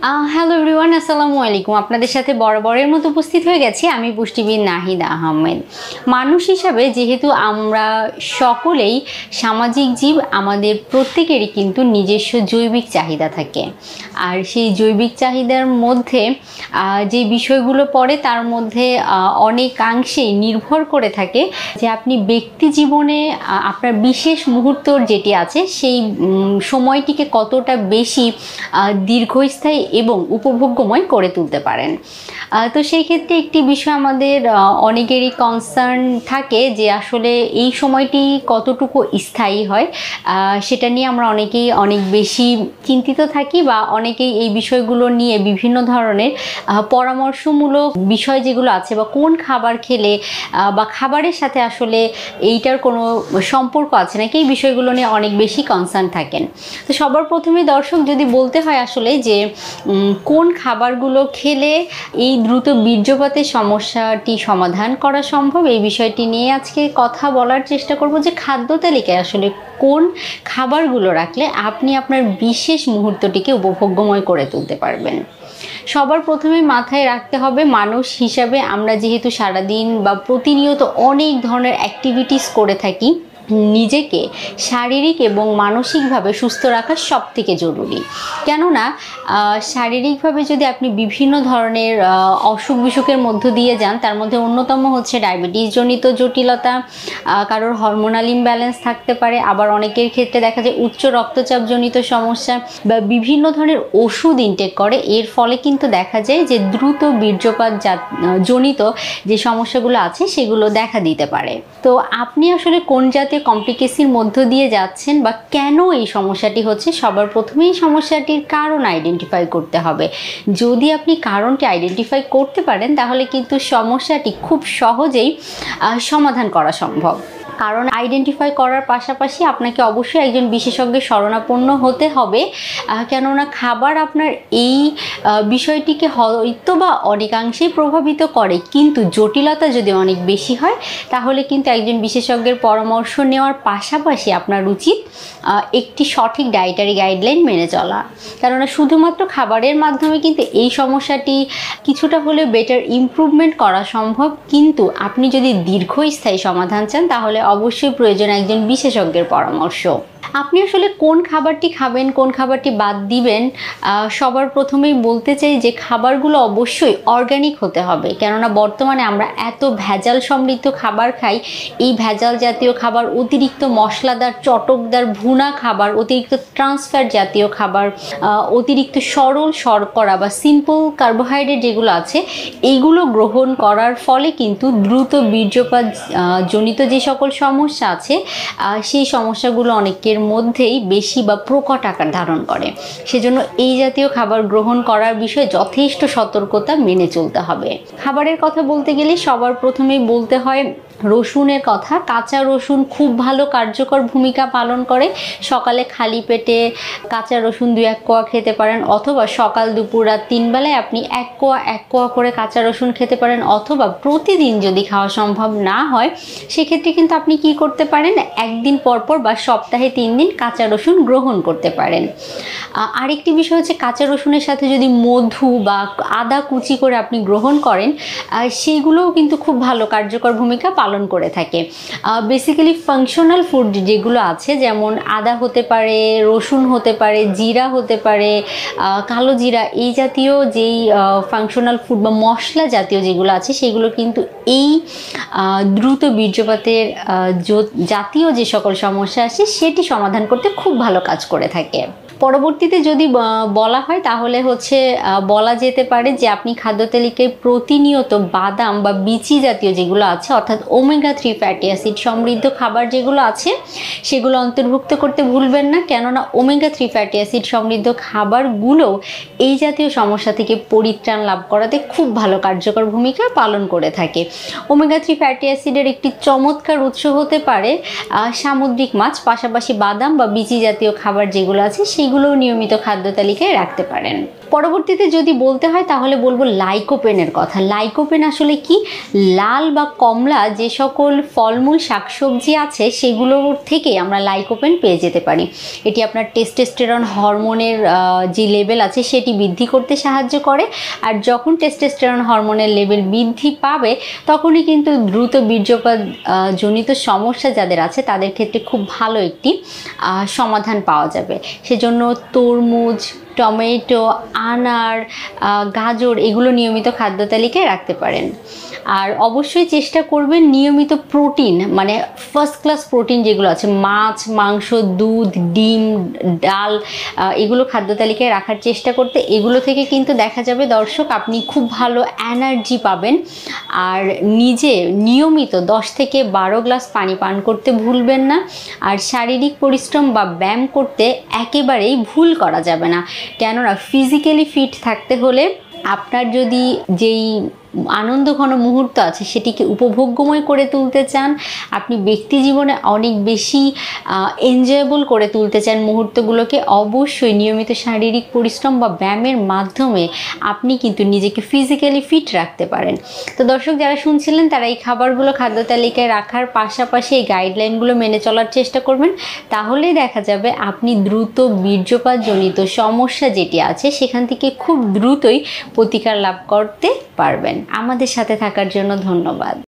Hello everyone, আসসালামু আলাইকুম। আপনাদের সাথে বরাবরের মতো উপস্থিত হয়ে গেছি আমি পুষ্টিবিদ নাহিদা আহমেদ। মানুষ হিসাবে যেহেতু আমরা সকলেই সামাজিক জীব, আমাদের প্রত্যেকেরই কিন্তু নিজস্ব জৈবিক চাহিদা থাকে। আর সেই জৈবিক চাহিদার মধ্যে যে বিষয়গুলো পড়ে তার মধ্যে অনেকাংশেই নির্ভর করে থাকে যে আপনি ব্যক্তি জীবনে আপনার বিশেষ মুহূর্তর যেটি আছে সেই সময়টিকে কতটা বেশি দীর্ঘস্থায়ী এবং উপভোগ্যময় করে তুলতে পারেন। তো সেই ক্ষেত্রে একটি বিষয় আমাদের অনেকেরই কনসার্ন থাকে যে আসলে এই সময়টি কতটুকু স্থায়ী হয়, সেটা নিয়ে আমরা অনেকেই অনেক বেশি চিন্তিত থাকি বা অনেকেই এই বিষয়গুলো নিয়ে বিভিন্ন ধরনের পরামর্শমূলক বিষয় যেগুলো আছে বা কোন খাবার খেলে বা খাবারের সাথে আসলে এইটার কোনো সম্পর্ক আছে নাকি এই বিষয়গুলো নিয়ে অনেক বেশি কনসার্ন থাকেন। তো সবার প্রথমে দর্শক যদি বলতে হয় আসলে যে কোন খাবারগুলো খেলে এই দ্রুত বীর্যপাতের সমস্যাটি সমাধান করা সম্ভব, এই বিষয়টি নিয়ে আজকে কথা বলার চেষ্টা করব যে খাদ্য তালিকায় আসলে কোন খাবারগুলো রাখলে আপনি আপনার বিশেষ মুহূর্তটিকে উপভোগ্যময় করে তুলতে পারবেন। সবার প্রথমে মাথায় রাখতে হবে মানুষ হিসাবে আমরা যেহেতু সারাদিন বা প্রতিনিয়ত অনেক ধরনের অ্যাক্টিভিটিস করে থাকি, নিজেকে শারীরিক এবং মানসিকভাবে সুস্থ রাখা সবথেকে জরুরি। কেননা শারীরিকভাবে যদি আপনি বিভিন্ন ধরনের অসুখ বিসুখের মধ্য দিয়ে যান, তার মধ্যে অন্যতম হচ্ছে ডায়াবেটিস জনিত জটিলতা, কারোর হরমোনাল ইমব্যালেন্স থাকতে পারে, আবার অনেকের ক্ষেত্রে দেখা যায় উচ্চ রক্তচাপ জনিত সমস্যা বা বিভিন্ন ধরনের ওষুধ ইনটেক করে, এর ফলে কিন্তু দেখা যায় যে দ্রুত বীর্যপাত জনিত যে সমস্যাগুলো আছে সেগুলো দেখা দিতে পারে। তো আপনি আসলে কোন জাতীয় কমপ্লিকেশনের মধ্য দিয়ে যাচ্ছেন বা কেন এই সমস্যাটি হচ্ছে, সবার প্রথমে এই সমস্যাটির কারণ আইডেন্টিফাই করতে হবে। যদি আপনি কারণটি আইডেন্টিফাই করতে পারেন তাহলে কিন্তু সমস্যাটি খুব সহজেই সমাধান করা সম্ভব। কারণ আইডেন্টিফাই করার পাশাপাশি আপনাকে অবশ্যই একজন বিশেষজ্ঞের শরণাপন্ন হতে হবে, কেননা খাবার আপনার এই বিষয়টিকে হয়তো বা অনেকাংশেই প্রভাবিত করে, কিন্তু জটিলতা যদি অনেক বেশি হয় তাহলে কিন্তু একজন বিশেষজ্ঞের পরামর্শ নেওয়ার পাশাপাশি আপনার উচিত একটি সঠিক ডায়েটারি গাইডলাইন মেনে চলা। কেননা শুধুমাত্র খাবারের মাধ্যমে কিন্তু এই সমস্যাটি কিছুটা হলেও বেটার ইমপ্রুভমেন্ট করা সম্ভব, কিন্তু আপনি যদি দীর্ঘস্থায়ী সমাধান চান তাহলে অবশ্যই প্রয়োজন একজন বিশেষজ্ঞের পরামর্শ। আপনি আসলে কোন খাবারটি খাবেন, কোন খাবারটি বাদ দিবেন, সবার প্রথমেই বলতে চাই যে খাবারগুলো অবশ্যই অর্গানিক হতে হবে। কেননা বর্তমানে আমরা এত ভেজাল সমৃদ্ধ খাবার খাই, এই ভেজাল জাতীয় খাবার, অতিরিক্ত মশলাদার চটকদার ভুনা খাবার, অতিরিক্ত ট্রান্সফ্যাট জাতীয় খাবার, অতিরিক্ত সরল শর্করা বা সিম্পল কার্বোহাইড্রেট যেগুলো আছে এইগুলো গ্রহণ করার ফলে কিন্তু দ্রুত বীর্যপাত জনিত যে সকল সমস্যা আছে সেই সমস্যাগুলো অনেকের মধ্যেই বেশি বা প্রকট আকার ধারণ করে। সেজন্য এই জাতীয় খাবার গ্রহণ করার বিষয়ে যথেষ্ট সতর্কতা মেনে চলতে হবে। খাবারের কথা বলতে গেলে সবার প্রথমেই বলতে হয় রসুনের কথা। কাঁচা রসুন খুব ভালো কার্যকর ভূমিকা পালন করে। সকালে খালি পেটে কাঁচা রসুন 2-1 কোয়া খেতে পারেন, অথবা সকাল দুপুর রাত 3 বেলায় আপনি 1 কোয়া করে কাঁচা রসুন খেতে পারেন, অথবা প্রতিদিন যদি খাওয়া সম্ভব না হয় সেক্ষেত্রে কিন্তু আপনি কি করতে পারেন, একদিন পরপর বা সপ্তাহে 3 দিন কাঁচা রসুন গ্রহণ করতে পারেন। আরেকটি বিষয় হচ্ছে কাঁচা রসুনের সাথে যদি মধু বা আদা কুচি করে আপনি গ্রহণ করেন সেইগুলোও কিন্তু খুব ভালো কার্যকর ভূমিকা পালন করে থাকে। বেসিক্যালি ফাংশনাল ফুড যেগুলো আছে, যেমন আদা হতে পারে, রসুন হতে পারে, জিরা হতে পারে, কালো জিরা, এই জাতীয় যেই ফাংশনাল ফুড বা মশলা জাতীয় যেগুলো আছে সেগুলো কিন্তু এই দ্রুত বীর্যপাতের জাতীয় যে সকল সমস্যা আছে সেটি সমাধান করতে খুব ভালো কাজ করে থাকে। পরবর্তীতে যদি বলা হয় তাহলে হচ্ছে বলা যেতে পারে যে আপনি খাদ্য তালিকায় প্রতিনিয়ত বাদাম বা বিচি জাতীয় যেগুলো আছে, অর্থাৎ ওমেগা 3 ফ্যাটি অ্যাসিড সমৃদ্ধ খাবার যেগুলো আছে সেগুলো অন্তর্ভুক্ত করতে ভুলবেন না। কেননা ওমেগা 3 ফ্যাটি অ্যাসিড সমৃদ্ধ খাবারগুলো এই জাতীয় সমস্যা থেকে পরিত্রাণ লাভ করাতে খুব ভালো কার্যকর ভূমিকা পালন করে থাকে। ওমেগা 3 ফ্যাটি অ্যাসিডের একটি চমৎকার উৎস হতে পারে সামুদ্রিক মাছ, পাশাপাশি বাদাম বা বিচি জাতীয় খাবার যেগুলো আছে সেগুলোও নিয়মিত খাদ্য তালিকায় রাখতে পারেন। পরবর্তীতে যদি বলতে হয় তাহলে বলবো লাইকোপেনের কথা। লাইকোপেন আসলে কি? লাল বা কমলা যে সকল ফলমূল শাকসবজি আছে সেগুলোর থেকেই আমরা লাইকোপেন পেয়ে যেতে পারি। এটি আপনার টেস্টোস্টেরন হরমোনের যে লেভেল আছে সেটি বৃদ্ধি করতে সাহায্য করে। আর যখন টেস্টোস্টেরন হরমোনের লেভেল বৃদ্ধি পাবে তখনই কিন্তু দ্রুত বীর্যপাত জনিত সমস্যা যাদের আছে তাদের ক্ষেত্রে খুব ভালো একটি সমাধান পাওয়া যাবে। সেজন্য তরমুজ, টমেটো, আনার, গাজর এগুলো নিয়মিত খাদ্য তালিকায় রাখতে পারেন। আর অবশ্যই চেষ্টা করবেন নিয়মিত প্রোটিন, মানে ফার্স্ট ক্লাস প্রোটিন যেগুলো আছে, মাছ, মাংস, দুধ, ডিম, ডাল, এগুলো খাদ্য তালিকায় রাখার চেষ্টা করতে। এগুলো থেকে কিন্তু দেখা যাবে দর্শক আপনি খুব ভালো এনার্জি পাবেন। আর নিজে নিয়মিত 10 থেকে 12 গ্লাস পানি পান করতে ভুলবেন না। আর শারীরিক পরিশ্রম বা ব্যায়াম করতে একেবারেই ভুল করা যাবে না, কেননা ফিজিক্যালি ফিট থাকতে হলে আপনার যদি যেই আনন্দঘন মুহূর্ত আছে সেটিকে উপভোগ্যময় করে তুলতে চান, আপনি ব্যক্তি জীবনে অনেক বেশি এনজয়েবল করে তুলতে চান মুহূর্তগুলোকে, অবশ্যই নিয়মিত শারীরিক পরিশ্রম বা ব্যায়ামের মাধ্যমে আপনি কিন্তু নিজেকে ফিজিক্যালি ফিট রাখতে পারেন। তো দর্শক যারা শুনছিলেন তারা এই খাবারগুলো খাদ্য তালিকায় রাখার পাশাপাশি এই গাইডলাইনগুলো মেনে চলার চেষ্টা করবেন। তাহলেই দেখা যাবে আপনি দ্রুত বীর্যপাতজনিত সমস্যা যেটি আছে সেখান থেকে খুব দ্রুতই প্রতিকার লাভ করতে পারবেন। আমাদের সাথে থাকার জন্য ধন্যবাদ।